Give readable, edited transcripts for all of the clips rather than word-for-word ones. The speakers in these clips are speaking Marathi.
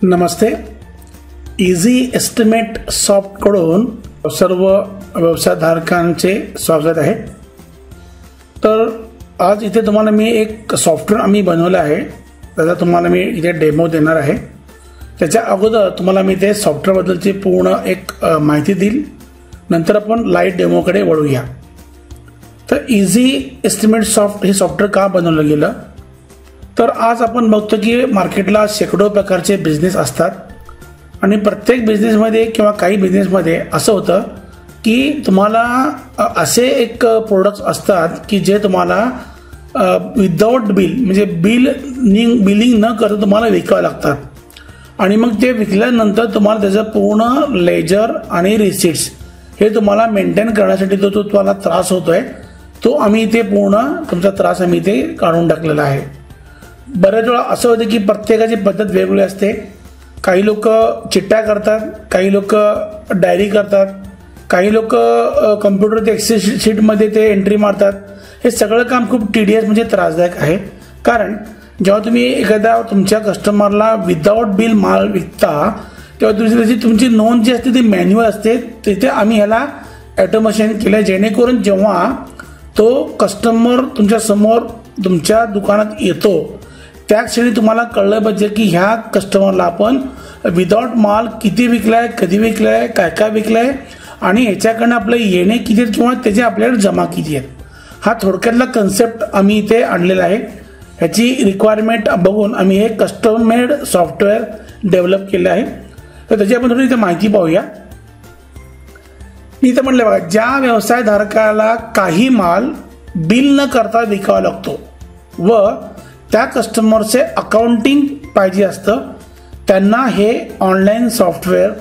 नमस्ते. इझी एस्टिमेट सॉफ्टकडून सर्व व्यवसायधारकांचे स्वागत आहे. तर आज इथे तुम्हाला मी एक सॉफ्टवेअर आम्ही बनवलं आहे, त्याचा तुम्हाला मी इथे डेमो देणार आहे. त्याच्या अगोदर तुम्हाला मी ते सॉफ्टवेअरबद्दलची पूर्ण एक माहिती देईल, नंतर आपण लाईव्ह डेमोकडे वळूया. तर इझी एस्टिमेट हे सॉफ्टवेअर का बनवलं गेलं, तर आज आपण बघतो की मार्केटला शेकडो प्रकारचे बिझनेस असतात आणि प्रत्येक बिझनेसमध्ये किंवा काही बिझनेसमध्ये असं होतं की तुम्हाला असे एक प्रोडक्ट्स असतात की जे तुम्हाला विदाउट बिल म्हणजे बिलिंग न करता तुम्हाला विकावं लागतात आणि मग ते विकल्यानंतर तुम्हाला त्याचं पूर्ण लेजर आणि रिसिट्स हे तुम्हाला मेंटेन करण्यासाठी तो तुम्हाला त्रास होतोय, तो आम्ही इथे पूर्ण तुमचा त्रास आम्ही इथे काढून टाकलेला आहे. बऱ्याच वेळा असं होतं की प्रत्येकाची पद्धत वेगवेगळी असते. काही लोक चिठ्ठ्या करतात, काही लोक डायरी करतात, काही लोक कम्प्युटर ते एक्सेल शीटमध्ये ते एंट्री मारतात. हे सगळं काम खूप टीडीएस म्हणजे त्रासदायक आहे. कारण जेव्हा तुम्ही एखाद्या तुमच्या कस्टमरला विदाउट बिल माल विकता तेव्हा तुमची नोंद जी असते ती मॅन्युअल असते. तिथे आम्ही ह्याला ऑटोमेशन केलं, जेणेकरून जेव्हा तो कस्टमर तुमच्या समोर तुमच्या दुकानात येतो त्या क्षणी तुम्हाला कळलं पाहिजे की ह्या कस्टमरला आपण विदाउट माल किती विकलाय, कधी विकलाय, काय काय विकलाय आणि ह्याच्याकडनं आपलं येणे किती आहेत किंवा त्याचे आपल्याकडे जमा किती आहेत. हा थोडक्यातला कन्सेप्ट आम्ही इथे आणलेला आहे. ह्याची रिक्वायरमेंट बघून आम्ही हे कस्टम मेड सॉफ्टवेअर डेव्हलप केलं आहे. तर त्याची आपण थोडी इथे माहिती पाहूया. मी इथं म्हटलं बघा, ज्या व्यवसायधारकाला काही माल बिल न करता विकावा लागतो व त्या कस्टमरचे अकाउंटिंग पाहिजे असतं, त्यांना हे ऑनलाईन सॉफ्टवेअर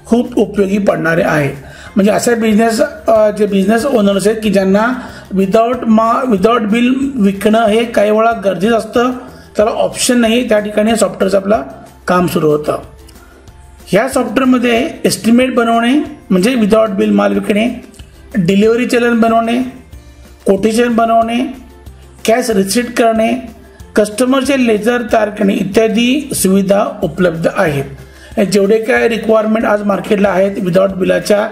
खूप उपयोगी पडणारे आहे. म्हणजे असे बिझनेस ओनर्स आहेत की ज्यांना विदाउट बिल विकणं हे काही वेळा गरजेचं असतं, त्याला ऑप्शन नाही, त्या ठिकाणी सॉफ्टवेअरचं आपलं काम सुरू होतं. ह्या सॉफ्टवेअरमध्ये एस्टिमेट बनवणे म्हणजे विदाउट बिल माल विकणे, डिलिव्हरी चलन बनवणे, कोटेशन बनवणे, कॅश रिसीट करणे, कस्टमरचे लेजर तयार करणे इत्यादी सुविधा उपलब्ध आहेत. जेवढे काय रिक्वायरमेंट आज मार्केटला आहेत विदाउट बिलाच्या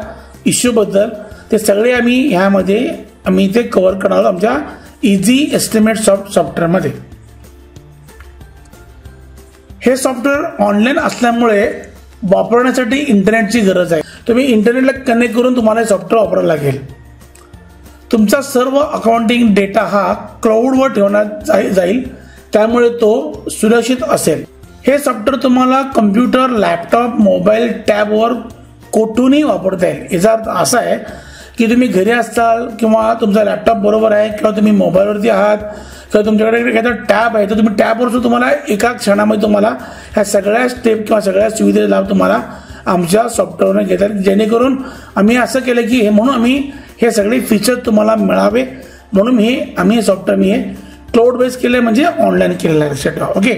इश्यूबद्दल ते सगळे आम्ही इथे कव्हर करणार आहोत आमच्या इझी एस्टिमेट सॉफ्टवेअरमध्ये. हे सॉफ्टवेअर ऑनलाईन असल्यामुळे वापरण्यासाठी इंटरनेटची गरज आहे. तुम्ही इंटरनेटला कनेक्ट करून तुम्हाला हे सॉफ्टवेअर वापरायला लागेल. तुमचा सर्व अकाउंटिंग डेटा हा क्लाउडवर ठेवण्यात जाईल, त्यामुळे तो सुरक्षित असेल. हे सॉफ्टवेअर तुम्हाला कम्प्युटर, लॅपटॉप, मोबाईल, टॅबवर कोठूनही वापरता येईल. याचा अर्थ असा आहे की तुम्ही घरी असाल किंवा तुमचा लॅपटॉप बरोबर आहे किंवा तुम्ही मोबाईलवरती आहात किंवा तुमच्याकडे एखादा टॅब आहे तर तुम्ही टॅबवर सुद्धा तुम्हाला एका क्षणामध्ये तुम्हाला ह्या सगळ्या स्टेप किंवा सगळ्या सुविधेचा लाभ तुम्हाला आमच्या सॉफ्टवेअरने घेतात. जेणेकरून आम्ही असं केलं की म्हणून आम्ही हे सगळे फीचर तुम्हाला मिळावे म्हणून आम्ही हे सॉफ्टवेअर क्लाउड बेस केलं म्हणजे ऑनलाईन केलेलं आहे. ओके.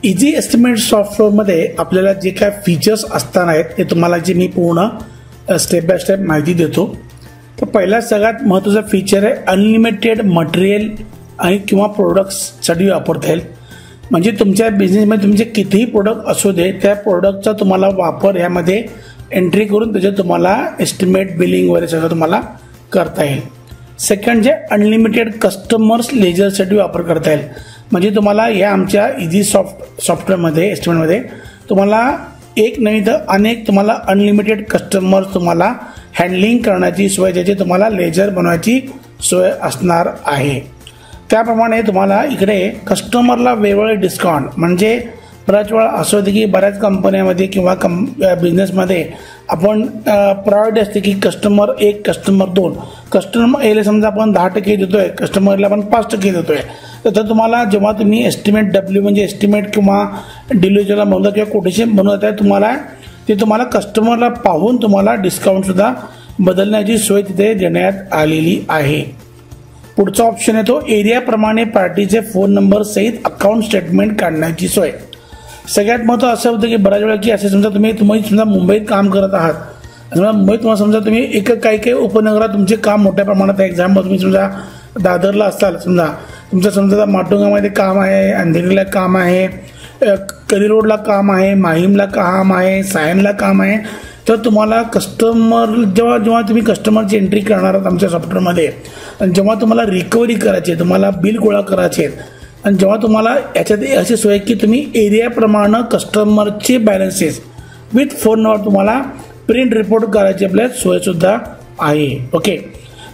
इझी एस्टिमेट सॉफ्टवेअरमध्ये आपल्याला जे काय फीचर्स असणार आहेत ते तुम्हाला जे मी पूर्ण स्टेप बाय स्टेप माहिती देतो. तर पहिला सगळ्यात महत्त्वाचा फीचर आहे अनलिमिटेड मटेरियल आणि किंवा प्रोडक्ट्ससाठी वापरता येईल. म्हणजे तुमच्या बिझनेसमध्ये तुमचे कितीही प्रोडक्ट असू दे त्या प्रोडक्टचा तुम्हाला वापर यामध्ये एंट्री करून त्याच्यात तुम्हाला एस्टिमेट बिलिंग वगैरे सगळं तुम्हाला करता येईल. सेकंड जे अनलिमिटेड कस्टमर्स लेजरसाठी वापर करता येईल. म्हणजे तुम्हाला या आमच्या इझी सॉफ्टवेअरमध्ये एस्टिमेटमध्ये तुम्हाला एक नाही तर अनेक तुम्हाला अनलिमिटेड कस्टमर्स तुम्हाला हँडलिंग करण्याची सोय, ज्याची तुम्हाला लेजर बनवायची सोय असणार आहे. त्याप्रमाणे तुम्हाला इकडे कस्टमरला वेगवेगळे डिस्काउंट, म्हणजे बऱ्याच वेळा असं होतं की बऱ्याच कंपन्यामध्ये किंवा बिझनेसमध्ये आपण प्रायोरिटी असते की कस्टमर 1, कस्टमर 2. कस्टमर एला समजा आपण 10% देतोय, कस्टमरला आपण 5% देतोय. तर तुम्हाला जेव्हा तुम्ही एस्टिमेट डब्ल्यू म्हणजे एस्टिमेट किंवा डिलिव्हरीला बनवता किंवा कोटेशन बनवत आहे तुम्हाला कस्टमरला पाहून तुम्हाला डिस्काउंटसुद्धा बदलण्याची सोय तिथे देण्यात आलेली आहे. पुढचा ऑप्शन आहे तो एरियाप्रमाणे पार्टीचे फोन नंबर सहित अकाउंट स्टेटमेंट काढण्याची सोय. सगळ्यात महत्त्वाचं असं होतं की बऱ्याच वेळा की असे समजा तुम्ही समजा मुंबईत काम करत आहात, मुंबईत तुम्हाला समजा तुम्ही काही उपनगरात तुमचे काम मोठ्या प्रमाणात आहे. एक्झाम्पल तुम्ही समजा दादरला असाल, समजा तुमचं समजा माटुंगामध्ये काम आहे, अंधेरीला काम आहे करी रोडला काम आहे, माहीमला काम आहे, सायनला काम आहे, तर तुम्हाला कस्टमर जेव्हा तुम्ही कस्टमरची एंट्री करणार आहात आमच्या सॉफ्टवेअरमध्ये आणि जेव्हा तुम्हाला रिकव्हरी करायची आहे, तुम्हाला बिल गोळा करायचे आहेत आणि जेव्हा तुम्हाला याच्यात अशी सोय की तुम्ही एरियाप्रमाणे कस्टमरचे बॅलन्सेस विथ फोन नंबर तुम्हाला प्रिंट रिपोर्ट करायची आपल्यात सोयसुद्धा आहे. ओके,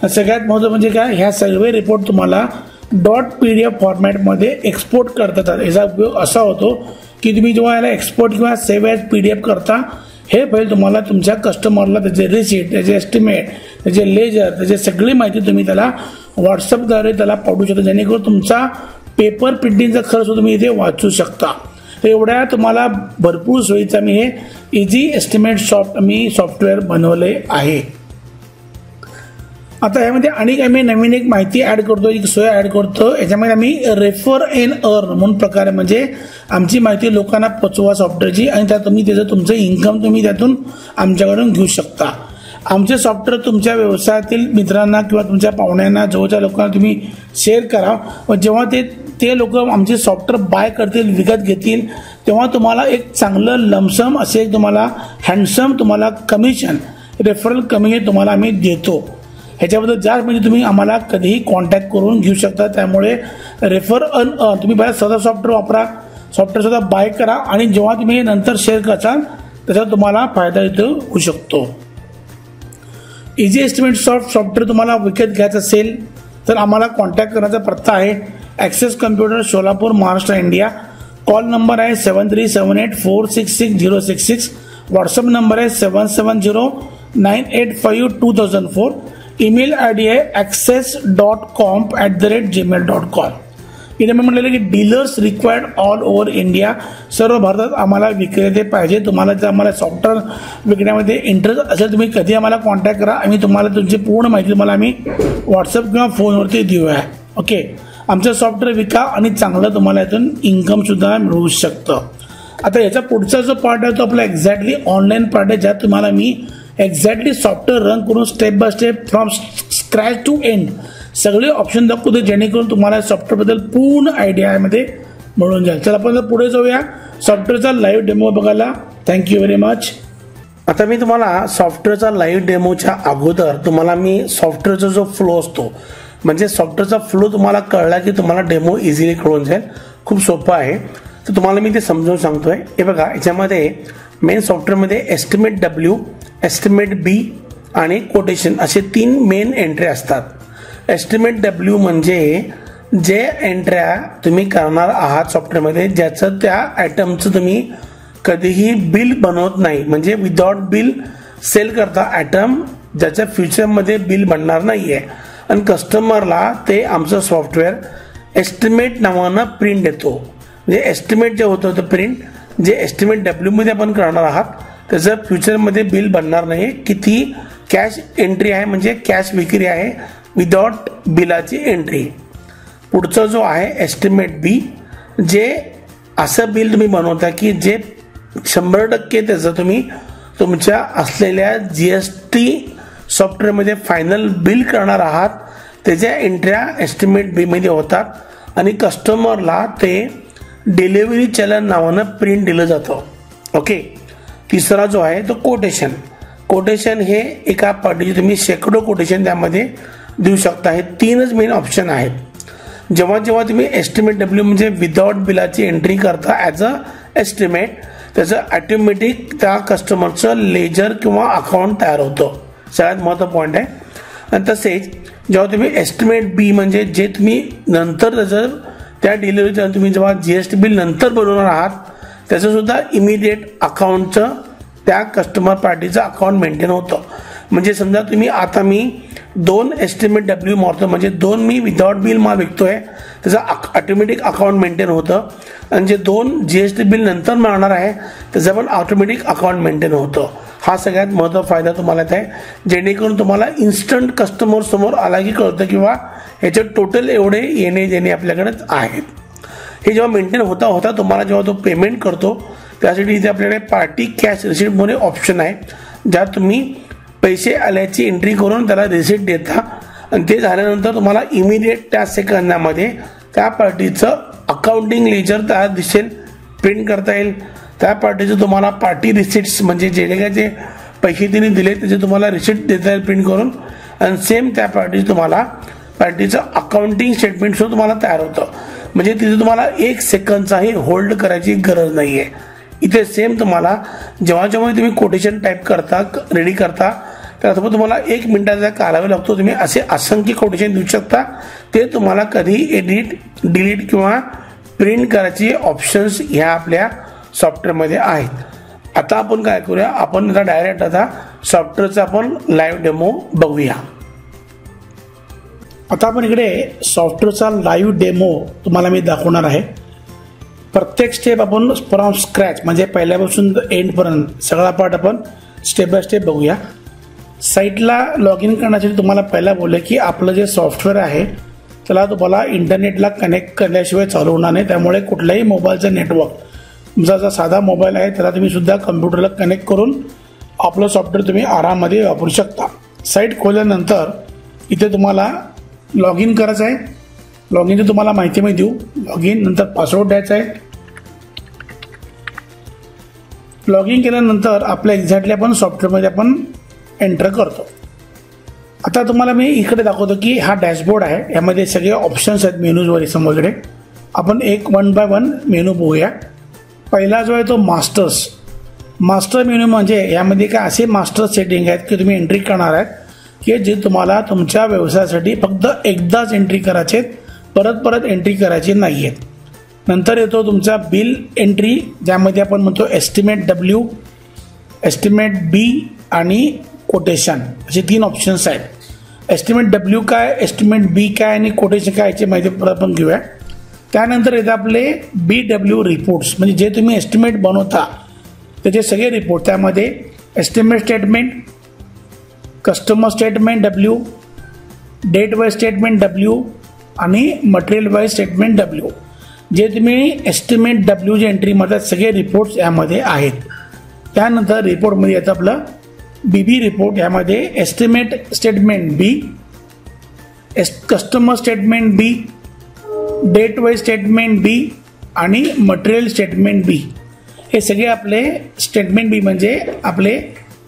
सगळ्यात महत्त्वाचं म्हणजे काय, ह्या सर्व रिपोर्ट तुम्हाला .pdf फॉर्मॅटमध्ये एक्सपोर्ट करता येतात. याचा उपयोग असा होतो की तुम्ही जेव्हा याला एक्सपोर्ट किंवा सेव्ह ॲज PDF करता, हे फाईल तुम्हाला तुमच्या कस्टमरला त्याचे रिसीट, त्याचे एस्टिमेट, त्याचे लेजर, त्याची सगळी माहिती तुम्ही त्याला व्हॉट्सअपद्वारे त्याला पाठवू शकता, जेणेकरून तुमचा पेपर प्रिंटिंगचा खर्च तुम्ही इथे वाचू शकता. तर एवढ्या तुम्हाला भरपूर सोयीचा मी हे इझी एस्टिमेट सॉफ्टवेअर बनवले आहे. आता यामध्ये आणि आम्ही नवीन एक माहिती ॲड करतो, एक सोय ॲड करतो. याच्यामध्ये आम्ही रेफर एंड अर्न म्हणून प्रकारे म्हणजे आमची माहिती लोकांना पोचवा सॉफ्टवेअरची आणि त्यात तुमचं इन्कम तुम्ही त्यातून आमच्याकडून घेऊ शकता. आमचे सॉफ्टवेअर तुमच्या व्यवसायातील मित्रांना किंवा तुमच्या पाहुण्यांना, जवळच्या लोकांना तुम्ही शेअर करा व जेव्हा ते लोक आमचे सॉफ्टवेअर बाय करतील, विकत घेतील, तेव्हा तुम्हाला एक चांगलं लमसम असे तुम्हाला हँडसम तुम्हाला कमिशन, रेफरल कमिशन तुम्हाला आम्ही देतो. ह्याच्याबद्दल जास्त म्हणजे तुम्ही आम्हाला कधीही कॉन्टॅक्ट करून घेऊ शकता. त्यामुळे रेफर तुम्ही पहिला स्वतः सॉफ्टवेअर वापरा, सॉफ्टवेअर स्वतः बाय करा आणि जेव्हा तुम्ही नंतर शेअर कराल त्याचा तुम्हाला फायदा इथं होऊ शकतो. इझी एस्टिमेट सॉफ्टवेअर तुम्हाला विकत घ्यायचं असेल तर आम्हाला कॉन्टॅक्ट करण्याचा पत्ता आहे access computer, Solapur, Maharashtra, India. Call number आहे 7378466066. व्हॉट्सअप नंबर आहे 7709852004. ईमेल ID आहे access.comp@gmail.com. इथे मी म्हटलेलं की dealers required all over India, सर्व भारतात आम्हाला विक्रेते पाहिजे. तुम्हाला जर आम्हाला सॉफ्टवेअर विकण्यामध्ये इंटरेस्ट असेल तुम्ही कधी आम्हाला कॉन्टॅक्ट करा. आम्ही तुम्हाला तुमची पूर्ण माहिती तुम्हाला आम्ही व्हॉट्सअप किंवा फोनवरती देऊया. ओके, आमचं सॉफ्टवेअर विका आणि चांगलं तुम्हाला यातून इन्कमसुद्धा मिळू शकतं. आता याचा पुढचा जो पार्ट आहे तो आपला एक्झॅक्टली ऑनलाईन पार्ट आहे, ज्यात तुम्हाला मी एक्झॅक्टली सॉफ्टवेअर रन करून step by step from scratch to end सगळे ऑप्शन दाखवतो, जेणेकरून तुम्हाला सॉफ्टवेअरबद्दल पूर्ण आयडियामध्ये मिळून जाईल. चला आपण पुढे जाऊया सॉफ्टवेअरचा लाईव्ह डेमो बघायला. Thank you very much. आता मी तुम्हाला सॉफ्टवेअरचा लाईव्ह डेमोच्या अगोदर तुम्हाला मी सॉफ्टवेअरचा जो फ्लो असतो, म्हणजे सॉफ्टवेअरचा फ्लो तुम्हाला कळला की तुम्हाला डेमो इझिली कळून जाईल. खूप सोपं आहे, तर तुम्हाला मी ते समजावून सांगतोय. हे बघा, याच्यामध्ये मेन सॉफ्टवेअरमध्ये एस्टिमेट W, एस्टिमेट B आणि कोटेशन असे 3 मेन एंट्री असतात. एस्टिमेट W म्हणजे जे एंट्र्या तुम्ही करणार आहात सॉफ्टवेअरमध्ये ज्याचं त्या आयटमचं तुम्ही कधीही बिल बनवत नाही, म्हणजे विदाउट बिल सेल करता आयटम ज्याच्या फ्युचरमध्ये बिल बनणार नाही आहे आणि कस्टमरला ते आमचं सॉफ्टवेअर एस्टिमेट नावानं प्रिंट देतो. म्हणजे एस्टिमेट जे होतं ते प्रिंट जे एस्टिमेट W मध्ये आपण करणार आहात त्याचं फ्युचरमध्ये बिल बनणार नाही. किती कॅश एंट्री आहे म्हणजे कॅश विक्री आहे विदाउट बिलाची एंट्री. पुढचा जो आहे एस्टिमेट B, जे असं बिल तुम्ही बनवता की जे 100% त्याचं तुम्ही तुमच्या असलेल्या GST सॉफ्टवेअरमध्ये फायनल बिल करणार आहात, त्याच्या एंट्र्या एस्टिमेट B मध्ये होतात आणि कस्टमरला ते डिलिव्हरी चलन नावानं प्रिंट दिलं जातं. ओके, तिसरा जो आहे तो कोटेशन. कोटेशन हे एका पार्टीचे तुम्ही शेकडो कोटेशन त्यामध्ये देऊ शकता. हे 3च मेन ऑप्शन आहेत. जेव्हा जेव्हा तुम्ही एस्टिमेट W म्हणजे विदाउट बिलाची एंट्री करता ॲज अ एस्टिमेट, त्याचं ऑटोमॅटिक त्या कस्टमरचं लेजर किंवा अकाउंट तयार होतं. सगळ्यात महत्त्वाचा पॉईंट आहे. आणि तसेच जेव्हा तुम्ही एस्टिमेट B म्हणजे जे तुम्ही नंतर जर त्या डिलिव्हरीचं तुम्ही जेव्हा GST बिल नंतर बनवणार आहात त्याचं सुद्धा इमिडिएट अकाउंटचं त्या कस्टमर पार्टीचं अकाउंट मेंटेन होतं. म्हणजे समजा तुम्ही आता मी 2 एस्टिमेट W मारतो, म्हणजे 2 मी विदाउट बिल माल विकतोय, त्याचं ऑटोमॅटिक अकाउंट मेंटेन होतं आणि जे 2 GST बिल नंतर मारणार आहे त्याचं पण ऑटोमॅटिक अकाउंट मेंटेन होतं. हा सगळ्यात महत्त्वाचा फायदा तुम्हाला येत आहे, जेणेकरून तुम्हाला इन्स्टंट कस्टमर समोर आला की कळतं किंवा ह्याचे टोटल एवढे येणे देणे आपल्याकडे आहेत. हे जेव्हा मेंटेन होता होता तुम्हाला जेव्हा तो पेमेंट करतो त्यासाठी इथे आपल्याकडे पार्टी कॅश रिसीट मध्ये ऑप्शन आहे, ज्यात तुम्ही पैसे आल्याची एंट्री करून त्याला रिसीट देता आणि ते झाल्यानंतर तुम्हाला इमिडिएट त्या सेकंदामध्ये त्या पार्टीचं अकाउंटिंग लेजर तयार दिसेल प्रिंट करता येईल. त्या पार्टीचे तुम्हाला पार्टी रिसिट्स म्हणजे जे काय जे पैसे तिने दिले त्याचे तुम्हाला रिसिट देता येईल प्रिंट करून. आणि सेम त्या पार्टीचं तुम्हाला पार्टीचं अकाउंटिंग स्टेटमेंट सुद्धा तुम्हाला तयार होतं. म्हणजे तिथे तुम्हाला 1 सेकंदचाही होल्ड करायची गरज नाही आहे. इथे सेम तुम्हाला जेव्हा तुम्ही कोटेशन टाईप करता रेडी करता त्यासोबत तुम्हाला 1 मिनिटाचा कालावधी लागतो. तुम्ही असे असंख्य कोटेशन देऊ शकता. ते तुम्हाला कधी एडिट डिलीट किंवा प्रिंट करायची ऑप्शन्स ह्या आपल्या सॉफ्टवेअरमध्ये आहेत. आता आपण काय करूया, आपण आता डायरेक्ट आता सॉफ्टवेअरचा आपण लाईव्ह डेमो बघूया. आता आपण इकडे सॉफ्टवेअरचा लाईव्ह डेमो तुम्हाला मी दाखवणार आहे. प्रत्येक स्टेप आपण फ्रॉम स्क्रॅच म्हणजे पहिल्यापासून एंडपर्यंत सगळा पार्ट आपण स्टेप बाय स्टेप बघूया. साईटला लॉग इन करण्यासाठी तुम्हाला पहिला बोलले की आपलं जे सॉफ्टवेअर आहे त्याला तुम्हाला इंटरनेटला कनेक्ट करण्याशिवाय चालू होणार नाही. त्यामुळे कुठल्याही मोबाईलचं नेटवर्क तुमचा जो साधा मोबाईल आहे त्याला तुम्ही सुद्धा कम्प्युटरला कनेक्ट करून आपलं सॉफ्टवेअर तुम्ही आराममध्ये वापरू शकता. साईट खोलल्यानंतर इथे तुम्हाला लॉग इन करायचं आहे. लॉग इनची तुम्हाला माहिती मी देऊ. लॉग इन नंतर पासवर्ड द्यायचा आहे. लॉग इन केल्यानंतर आपल्या एक्झॅक्टली आपण सॉफ्टवेअरमध्ये आपण एंटर करतो. आता तुम्हाला मी इकडे दाखवतो की हा डॅशबोर्ड आहे. यामध्ये सगळे ऑप्शन्स आहेत मेनूजवर समोरकडे. आपण एक 1 बाय 1 मेनू बघूया. पहिला जो आहे तो मास्टर्स. मास्टर मेनू म्हणजे यामध्ये काय असे मास्टर सेटिंग आहेत की तुम्ही एंट्री करणार आहेत की जे तुम्हाला तुमच्या व्यवसायासाठी फक्त एकदाच एंट्री करायचे आहेत, परत एंट्री करायची नाही आहेत. नंतर येतो तुमचा बिल एंट्री ज्यामध्ये आपण म्हणतो एस्टिमेट W, एस्टिमेट B आणि कोटेशन असे 3 ऑप्शन्स आहेत. एस्टिमेट W काय, एस्टिमेट B काय आणि कोटेशन काय याची माहिती परत आपण घेऊया. त्यानंतर येतं आपले BW रिपोर्ट्स म्हणजे जे तुम्ही एस्टिमेट बनवता त्याचे सगळे रिपोर्ट. त्यामध्ये estimate statement, customer statement W, date wise statement W आणि मटेरियल वाईज स्टेटमेंट W. जे तुम्ही एस्टिमेट W जे एंट्री मारतात सगळे रिपोर्ट्स यामध्ये आहेत. त्यानंतर रिपोर्टमध्ये येतं आपलं BB रिपोर्ट. यामध्ये estimate statement B, customer statement B, date wise statement B आणि मटेरियल स्टेटमेंट B हे सगळे आपले स्टेटमेंट B म्हणजे आपले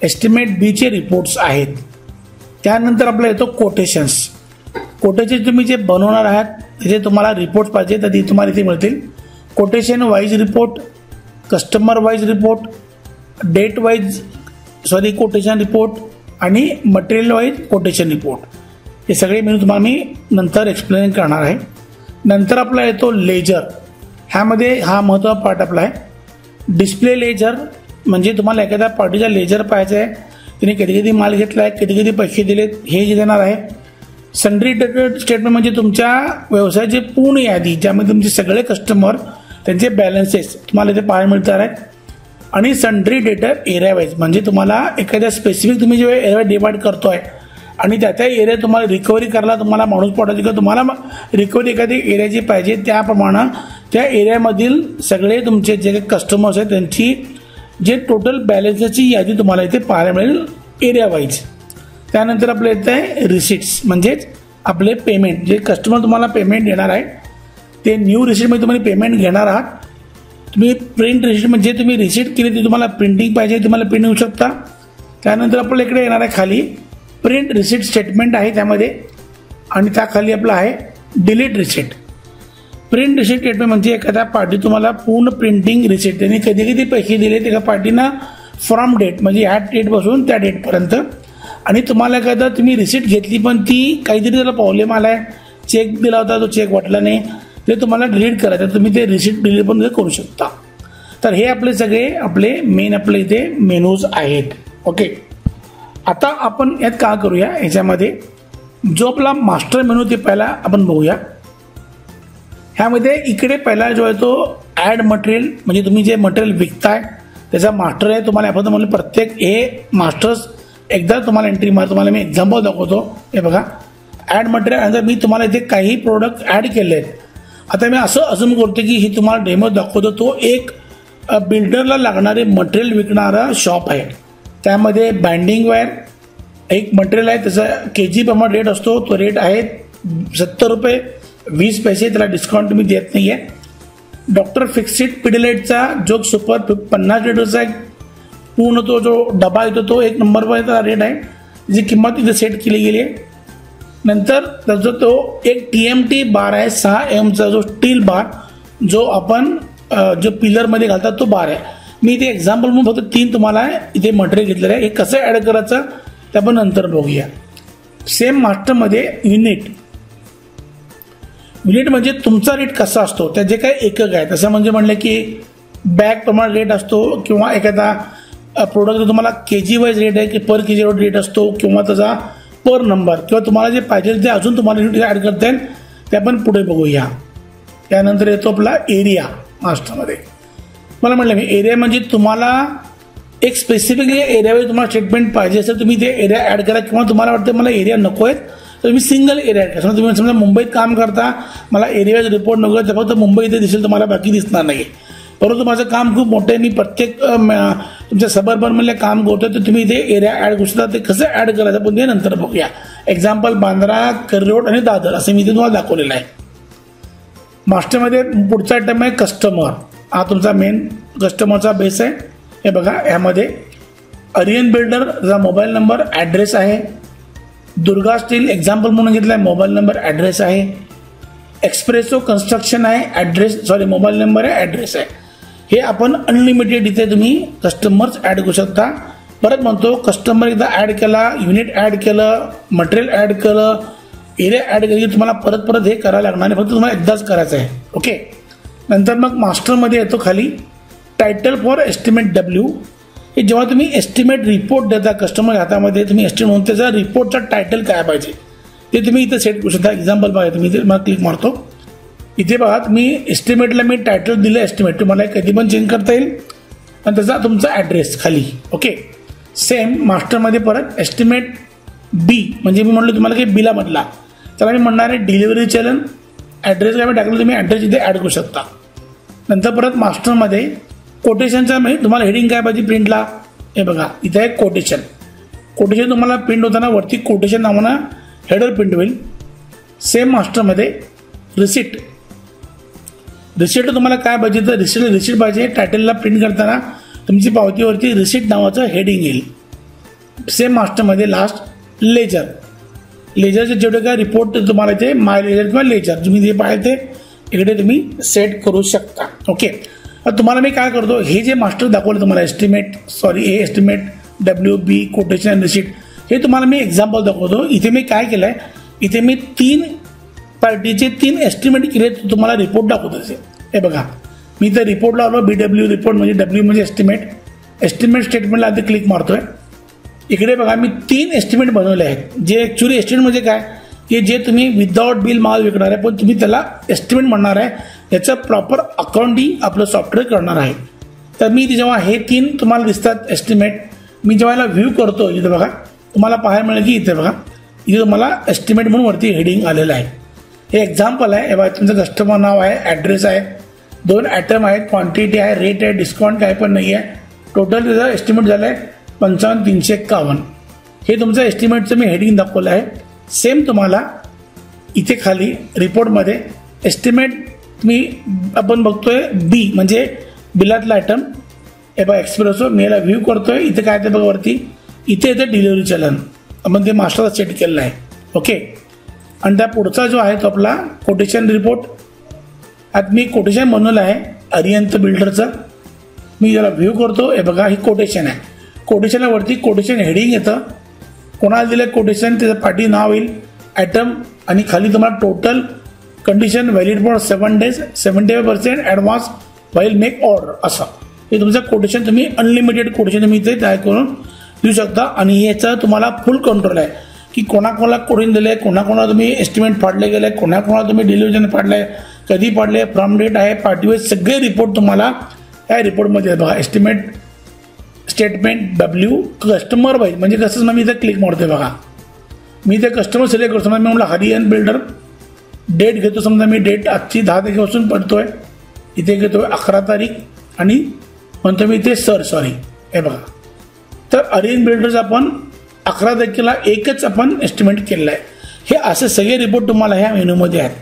एस्टिमेट B चे रिपोर्ट्स आहेत. त्यानंतर आपला येतो कोटेशन्स. कोटेशन तुम्ही जे बनवणार आहात त्याचे तुम्हाला रिपोर्ट पाहिजे तर ते तुम्हाला इथे मिळतील. Quotation wise report, customer wise report, date wise quotation report आणि मटेरियल वाईज कोटेशन रिपोर्ट हे सगळे मेनू तुम्हाला मी नंतर एक्सप्लेन करणार आहे. नंतर आपला येतो लेजर. ह्यामध्ये हा महत्त्वाचा पार्ट आपला आहे. डिस्प्ले लेजर म्हणजे तुम्हाला एखाद्या पार्टीचा लेजर पाहायचा आहे, तिने कधी कधी माल घेतला आहे, कधी कधी पैसे दिलेत हे देणार आहे. सन्ड्री डेटेड स्टेटमेंट म्हणजे तुमच्या व्यवसायाची पूर्ण यादी ज्यामध्ये तुमचे सगळे कस्टमर त्यांचे बॅलन्सेस तुम्हाला इथे पाहायला मिळणार आहेत. आणि सन्ड्री डेटेड एरिया वाईज म्हणजे तुम्हाला एखाद्या स्पेसिफिक तुम्ही जेव्हा एरिया डिवाइड करतोय आणि त्या एरिया तुम्हाला रिकव्हरी करायला तुम्हाला माणूस पाठवायची किंवा तुम्हाला रिकव्हरी एखादी एरियाची पाहिजे त्याप्रमाणे त्या एरियामधील सगळे तुमचे जे काही कस्टमर्स आहेत त्यांची जे टोटल बॅलन्सची यादी तुम्हाला इथे पाहायला मिळेल एरिया वाईज. त्यानंतर आपलं येतं आहे रिसिट्स म्हणजेच आपले पेमेंट जे कस्टमर तुम्हाला पेमेंट देणार आहे ते न्यू रिसिटमध्ये तुम्हाला पेमेंट घेणार आहात. तुम्ही प्रिंट रिसिट म्हणजे तुम्ही रिसिट केली ती तुम्हाला प्रिंटिंग पाहिजे तुम्हाला प्रिंट होऊ शकता. त्यानंतर आपल्या इकडे येणार आहे खाली प्रिंट रिसिट स्टेटमेंट आहे त्यामध्ये आणि त्याखाली आपलं आहे delete receipt. Print receipt statement म्हणजे एखाद्या पार्टी तुम्हाला पूर्ण प्रिंटिंग रिसिट त्यांनी कधी कधी पैसे दिले एका पार्टीना फ्रॉम डेट म्हणजे ह्या डेटपासून त्या डेटपर्यंत आणि तुम्हाला एखादा तुम्ही रिसिट घेतली पण ती काहीतरी त्याला प्रॉब्लेम आला आहे, चेक दिला होता तो चेक वाटला नाही ते तुम्हाला डिलीट करायचं तुम्ही ते रिसिट डिलीट पण करू शकता. तर हे आपले सगळे आपले मेन आपले इथे मेनूज आहेत. ओके, आता आपण यात काय करूया याच्यामध्ये जो आपला मास्टर मेनू ते पहिला आपण बघूया. ह्यामध्ये इकडे पहिला जो आहे तो ॲड मटेरियल म्हणजे तुम्ही जे मटेरियल विकताय त्याचा मास्टर आहे. तुम्हाला आपण म्हणलं प्रत्येक हे मास्टर्स एकदा तुम्हाला एंट्री मार. तुम्हाला मी एक्झाम्पल दाखवतो. हे बघा ॲड मटेरियल आणि मी तुम्हाला इथे काही प्रोडक्ट ॲड केले आहेत. आता मी असं अजून करतो की ही तुम्हाला डेमो दाखवतो. तो एक बिल्डरला लागणारे मटेरियल विकणारा शॉप आहे. त्यामध्ये बाइंडिंग वायर एक मटेरियल आहे त्याचा KG प्रमाणे रेट असतो. तो रेट आहे 70 रुपये 20 पैसे. त्याला डिस्काउंट तुम्ही देत नाही आहे. डॉक्टर फिक्सिट पिडिलाइटचा जो सुपर 50 लिटरचा एक पूर्ण तो जो डबा येतो तो 1 नंबरचा रेट आहे, जी किंमत इथे सेट केली गेली आहे. नंतर त्याचा तो एक TMT बार आहे, 6 एमचा जो स्टील बार जो आपण जो पिलरमध्ये घालतात तो बार आहे. मी इथे एक्झाम्पल म्हणून फक्त 3 तुम्हाला इथे मटेरियल घेतलेलं आहे. हे कसं ॲड करायचं ते आपण नंतर बघूया. सेम मास्टरमध्ये युनिट म्हणजे तुमचा रेट कसा असतो, त्या जे काही एकक आहे तसं म्हणजे म्हणलं की बॅग प्रमाणे रेट असतो, किंवा एखादा प्रोडक्ट तुम्हाला KG वाईज रेट आहे की पर KG रेट असतो, किंवा त्याचा पर नंबर, किंवा तुम्हाला जे पाहिजे ते अजून तुम्हाला युनिट ॲड करता येईल ते आपण पुढे बघूया. त्यानंतर येतो आपला एरिया मास्टरमध्ये. मला म्हटलं मी एरिया म्हणजे तुम्हाला एक स्पेसिफिकली एरियावर तुम्हाला स्टेटमेंट पाहिजे असेल तुम्ही ते एरिया ॲड करा, किंवा तुम्हाला वाटतं मला एरिया नको आहेत तर तुम्ही सिंगल एरिया ॲड करा. तुम्ही समजा मुंबईत काम करता, मला एरिया वाईज रिपोर्ट नको आहे, फक्त मुंबई इथे दिसेल, तुम्हाला बाकी दिसणार नाही. परंतु माझं काम खूप मोठं आहे, मी प्रत्येक तुमच्या सबअर्बनमध्ये काम करतो, तर तुम्ही इथे एरिया ॲड करू शकता. ते कसं ॲड करायचं पण ते नंतर बघूया. एक्झाम्पल बांद्रा, करी रोड आणि दादर असं मी इथे तुम्हाला दाखवलेलं आहे. मास्टरमध्ये पुढचा आयटम आहे कस्टमर. हा तुमचा मेन कस्टमरचा बेस आहे. हे बघा, यामध्ये आर्यन बिल्डरचा मोबाईल नंबर ॲड्रेस आहे, दुर्गा स्टील एक्झाम्पल म्हणून घेतला आहे, मोबाईल नंबर ॲड्रेस आहे, एक्सप्रेसो कन्स्ट्रक्शन आहे, मोबाईल नंबर आहे, ॲड्रेस आहे. हे आपण अनलिमिटेड इथे तुम्ही कस्टमर्स ॲड करू शकता. परत म्हणतो, कस्टमर एकदा ॲड केला, युनिट ॲड केलं, मटेरियल ॲड केलं, एरिया ॲड केली, तुम्हाला परत परत हे करायला लागणार नाही, फक्त तुम्हाला एकदाच करायचं आहे. ओके. नंतर मग मास्टरमध्ये येतो खाली टायटल फॉर एस्टिमेट W. हे जेव्हा तुम्ही एस्टिमेट रिपोर्ट देता कस्टमर हातामध्ये, तुम्ही एस्टिमेट म्हणून त्याचा रिपोर्टचा टायटल काय पाहिजे ते तुम्ही इथे सेट करू शकता. एक्झाम्पल बघा, तुम्ही इथे मला क्लिक मारतो, इथे बघा तुम्ही एस्टिमेटला मी टायटल दिलं एस्टिमेट, तुम्हाला कधी पण चेंज करता येईल, आणि त्याचा तुमचा ॲड्रेस खाली. ओके. सेम मास्टरमध्ये परत एस्टिमेट B म्हणजे मी म्हणलो तुम्हाला काही बिला म्हटला, त्याला मी म्हणणार आहे डिलिव्हरी चलन. ॲड्रेस काय मी टाकलं, तुम्ही ॲड्रेस इथे ॲड करू शकता. नंतर परत मास्टरमध्ये कोटेशनचा तुम्हाला हेडिंग काय पाहिजे प्रिंटला, हे बघा इथे आहे कोटेशन. कोटेशन तुम्हाला प्रिंट होताना वरती कोटेशन नावानं हेडर प्रिंट होईल. सेम मास्टरमध्ये रिसिट तुम्हाला काय पाहिजे तर रिसिट पाहिजे. टायटलला प्रिंट करताना तुमची पावतीवरती रिसिट नावाचं हेडिंग येईल. सेम मास्टरमध्ये लास्ट लेजरचे जेवढे काय रिपोर्ट तुम्हाला इथे माय लेजर किंवा लेजर तुम्ही जे पाहिजे ते इकडे तुम्ही सेट करू शकता. ओके. तुम्हाला मी काय करतो, हे जे मास्टर दाखवलं तुम्हाला एस्टिमेट WB कोटेशन रिसिट, हे तुम्हाला मी एक्झाम्पल दाखवतो. इथे मी काय केलंय, इथे मी 3 पार्टीचे 3 एस्टिमेट केले, तुम्हाला रिपोर्ट दाखवत असेल. हे बघा, मी इथे रिपोर्ट लावलो, BW रिपोर्ट म्हणजे W म्हणजे एस्टिमेट स्टेटमेंटला आधी क्लिक मारतोय. इकडे बघा मी 3 एस्टिमेट बनवले आहेत, जे ॲक्च्युली एस्टिमेट म्हणजे काय की जे तुम्ही विदाउट बिल माल विकणार आहे, पण तुम्ही त्याला एस्टिमेट म्हणणार आहे, याचं प्रॉपर अकाउंटिंग आपलं सॉफ्टवेअर करणार आहे. तर मी जेव्हा हे 3 तुम्हाला दिसतात एस्टिमेट, मी जेव्हा याला व्ह्यू करतो, इथे बघा तुम्हाला पाहायला मिळेल की इथे बघा इथे तुम्हाला एस्टिमेट म्हणून वरती हेडिंग आलेलं आहे. हे एक्झाम्पल आहे. हे बघा तुमचं कस्टमर नाव आहे, ॲड्रेस आहे, 2 आयटम आहेत, क्वांटिटी आहे, रेट आहे, डिस्काउंट काय पण नाही आहे. टोटल त्याचं एस्टिमेट झालं आहे 55,351. हे तुमचं एस्टिमेटचं मी हेडिंग दाखवलं आहे. सेम तुम्हाला इथे खाली रिपोर्टमध्ये एस्टिमेट तुम्ही आपण बघतोय B म्हणजे बिलातला आयटम. हे बघा एक्सप्रेसो, मी याला व्ह्यू करतोय, इथे काय ते बघा वरती इथे येते डिलिव्हरी चलन, आपण ते मास्टरला सेट केलेलं आहे. ओके. आणि त्या पुढचा जो आहे तो आपला कोटेशन रिपोर्ट. आता मी कोटेशन बनवलं आहे अरियंत बिल्डरचं. मी याला व्ह्यू करतो, हे बघा ही कोटेशन आहे. कोटेशनला वरती कोटेशन हेडिंग येतं, कोणाला दिलं कोटेशन त्याचं पार्टी नाव येईल, आयटम, आणि खाली तुम्हाला total condition valid for 7 days, 75% advance while make order असं. हे तुमचं कोटेशन तुम्ही अनलिमिटेड कोटेशन तुम्ही इथे तयार करून देऊ शकता. आणि याचा तुम्हाला फुल कंट्रोल आहे की कोणाकोणाला कोडिंग दिलं आहे, कोणाकोणाला तुम्ही एस्टिमेट फाडले गेले, कोणाकोणाला तुम्ही डिलिव्हरी फाडलं आहे, कधी फाडले, फ्रॉम डेट आहे, पार्टी वाईज सगळे रिपोर्ट तुम्हाला या रिपोर्टमध्ये बघा. Estimate statement W customer wise म्हणजे कसं मी इथे क्लिक मारतोय बघा, मी इथे कस्टमर सिलेक्ट करतो. मी म्हटलं आर्यन बिल्डर, डेट घेतो, समजा मी डेट आजची 10 तारखेपासून पडतोय, इथे घेतोय 11 तारीख आणि म्हणतो मी इथे हे बघा. तर आर्यन बिल्डर्स आपण 11 तारखेला एकच आपण एस्टिमेट केलेलं आहे. हे असे सगळे रिपोर्ट तुम्हाला ह्या मेनूमध्ये आहेत.